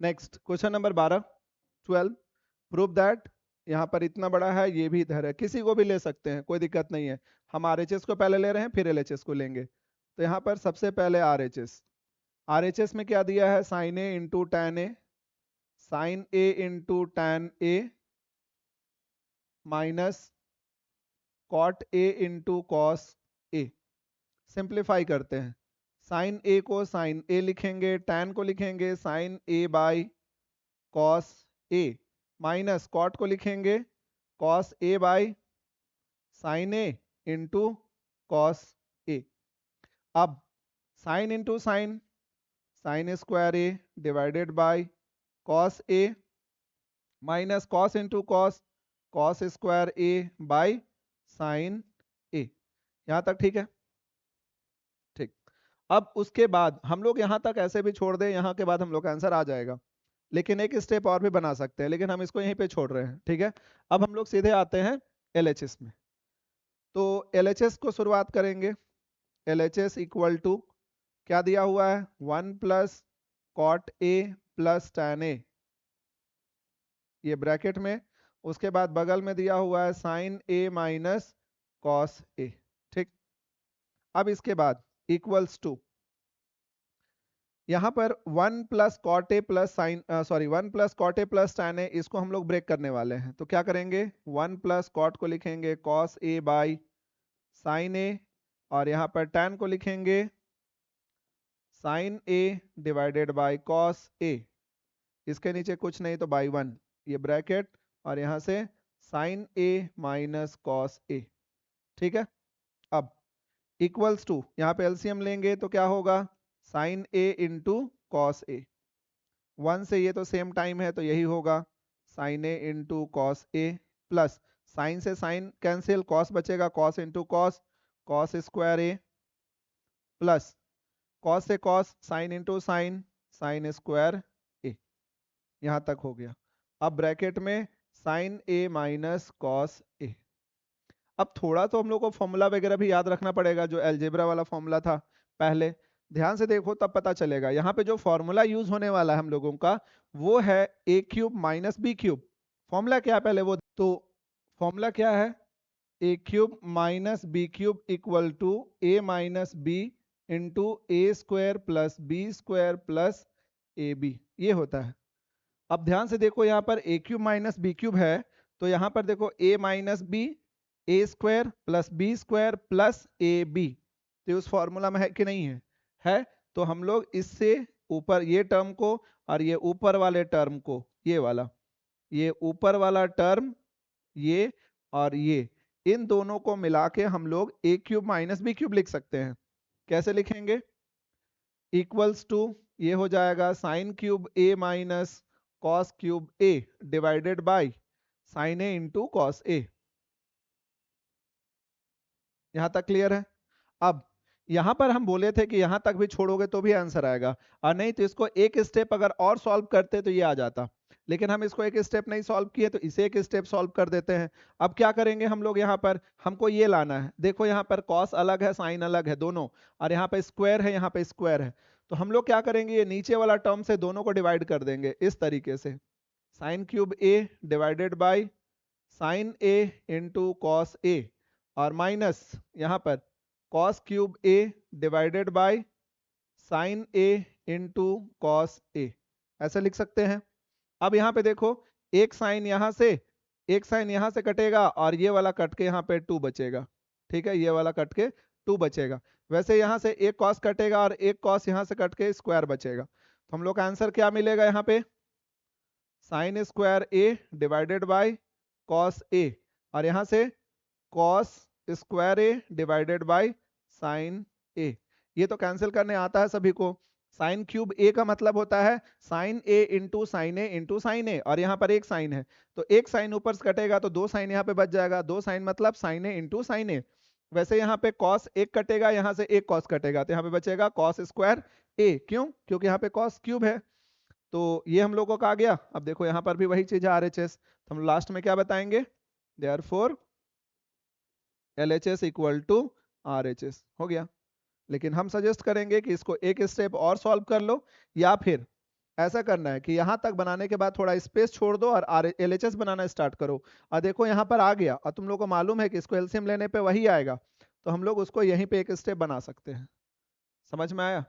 Next question number 12 prove that, यहाँ पर इतना बड़ा है ये भी इधर है, किसी को भी ले सकते हैं कोई दिक्कत नहीं है। हम आरएचएस को पहले ले रहे हैं फिर एलएचएस को लेंगे। तो यहाँ पर सबसे पहले आरएचएस, आरएचएस में क्या दिया है, sine A into tan A, sine A into tan A minus cot A into cos A. Simplify करते हैं, साइन ए को साइन ए लिखेंगे, टैन को लिखेंगे sine A by cos A, minus cot को लिखेंगे cos A by sine A into cos A. अब sine into sine, sine square A divided by cos A, minus cos into cos, cos square A by sine A. यहां तक ठीक है? ठीक। अब उसके बाद हम लोग यहां तक ऐसे भी छोड़ दें, यहां के बाद हम लोग का आंसर आ जाएगा, लेकिन एक स्टेप और भी बना सकते हैं, लेकिन हम इसको यहीं पे छोड़ रहे हैं। ठीक है, अब हम लोग सीधे आते हैं एलएचएस में। तो एलएचएस को शुरुआत करेंगे, एलएचएस इक्वल टू क्या दिया हुआ है, 1 plus cot A plus tan A, ये ब्रैकेट में, उसके बाद बगल में दिया हुआ है sine A minus cos A. ठीक, अब इसके बाद इक्वल्स टू, यहाँ पर 1 plus cot A plus sine, sorry 1 plus cot A plus tan A, इसको हम लोग ब्रेक करने वाले हैं। तो क्या करेंगे, 1 प्लस कॉट को लिखेंगे cos A by sine A, और यहाँ पर टैन को लिखेंगे sine A divided by cos A, इसके नीचे कुछ नहीं तो बाई 1, ये ब्रैकेट, और यहाँ से sign A minus cos A. ठीक है, अब इक्वल्स टू, यहाँ पे एलसीएम लेंगे तो क्या होगा, साइन ए इंटू कॉस ए, 1 से ये तो सेम टाइम है तो यही होगा sine A into cos A, plus sine से साइन कैंसिल, कॉस बचेगा, cos into cos, cos square A, plus cos से cos, sine into sine, sine square A. यहां तक हो गया। अब ब्रैकेट में sine A minus cos A. अब थोड़ा तो हम लोग को फॉर्मूला वगैरह भी याद रखना पड़ेगा, जो अलजेब्रा वाला फॉर्मूला था पहले, ध्यान से देखो तब पता चलेगा। यहाँ पे जो फॉर्मूला यूज होने वाला है हम लोगों का, वो है A cube minus B cube. Formula क्या है पहले वो, तो फॉर्मूला क्या है, A cube minus B cube equal to A minus B into A square plus B square plus A B, ये होता है। अब ध्यान से देखो, यहाँ पर A cube minus B cube है, तो यहाँ पर देखो A minus B, A square plus B square plus A B, तो उस फॉर्मूला में है कि नहीं है? है। तो हम लोग इससे ऊपर ये टर्म को और ये ऊपर वाले टर्म को, ये वाला, ये ऊपर वाला टर्म, ये और ये, इन दोनों को मिला के हम लोग ए क्यूब माइनस बी क्यूब लिख सकते हैं। कैसे लिखेंगे, इक्वल्स टू, ये हो जाएगा sine cube A minus cos cube A divided by sine A into cos A. यहां तक क्लियर है? अब यहां पर हम बोले थे कि यहां तक भी छोड़ोगे तो भी आंसर आएगा, और नहीं तो इसको एक स्टेप अगर और सॉल्व करते तो ये आ जाता, लेकिन हम इसको एक स्टेप नहीं सॉल्व किए तो इसे एक स्टेप सॉल्व कर देते हैं। अब क्या करेंगे हम लोग, यहाँ पर हमको ये लाना है, देखो यहाँ पर कॉस अलग है साइन अलग है दोनों, और यहाँ पे स्क्वायर है यहाँ पे स्क्वायर है, तो हम लोग क्या करेंगे, ये नीचे वाला टर्म से दोनों को डिवाइड कर देंगे इस तरीके से, sine cube A divided by sine A into cos A, और माइनस यहाँ पर cos cube A divided by sine A into cos A, ऐसे लिख सकते हैं। अब यहाँ पे देखो, एक साइन यहाँ से, एक साइन यहाँ से कटेगा, और ये वाला कट के यहाँ पे 2 बचेगा। ठीक है, ये वाला कट के 2 बचेगा। वैसे यहाँ से एक कॉस कटेगा और एक कॉस यहाँ से कट के स्क्वायर बचेगा, तो हम लोग का आंसर क्या मिलेगा, यहाँ पे sine square A divided by cos A, और यहाँ से cos square A divided by sine A. ये तो कैंसिल करने आता है सभी को। साइन क्यूब ए का मतलब होता है sine A into sine A into sine A, और यहाँ पर एक साइन है तो एक साइन ऊपर से कटेगा तो 2 साइन यहाँ पे बच जाएगा, 2 साइन मतलब साइन ए इंटू साइन ए। वैसे यहाँ पे कॉस एक कटेगा, यहाँ से एक कॉस कटेगा, तो यहाँ पे बचेगा कॉस स्क्वायर ए, क्यों, क्योंकि यहाँ पे कॉस क्यूब है। तो ये हम लोगों का आ गया। अब देखो यहाँ पर भी वही चीज है आरएचएस, तो हम लास्ट में क्या बताएंगे, therefore LHS equal to RHS, हो गया। लेकिन हम सजेस्ट करेंगे कि इसको एक स्टेप और सॉल्व कर लो, या फिर ऐसा करना है कि यहाँ तक बनाने के बाद थोड़ा स्पेस छोड़ दो और LHS बनाना स्टार्ट करो। और देखो यहाँ पर आ गया, और तुम लोग को मालूम है कि इसको एलसीएम लेने पे वही आएगा, तो हम लोग उसको यहीं पे एक स्टेप बना सकते हैं। समझ में आया?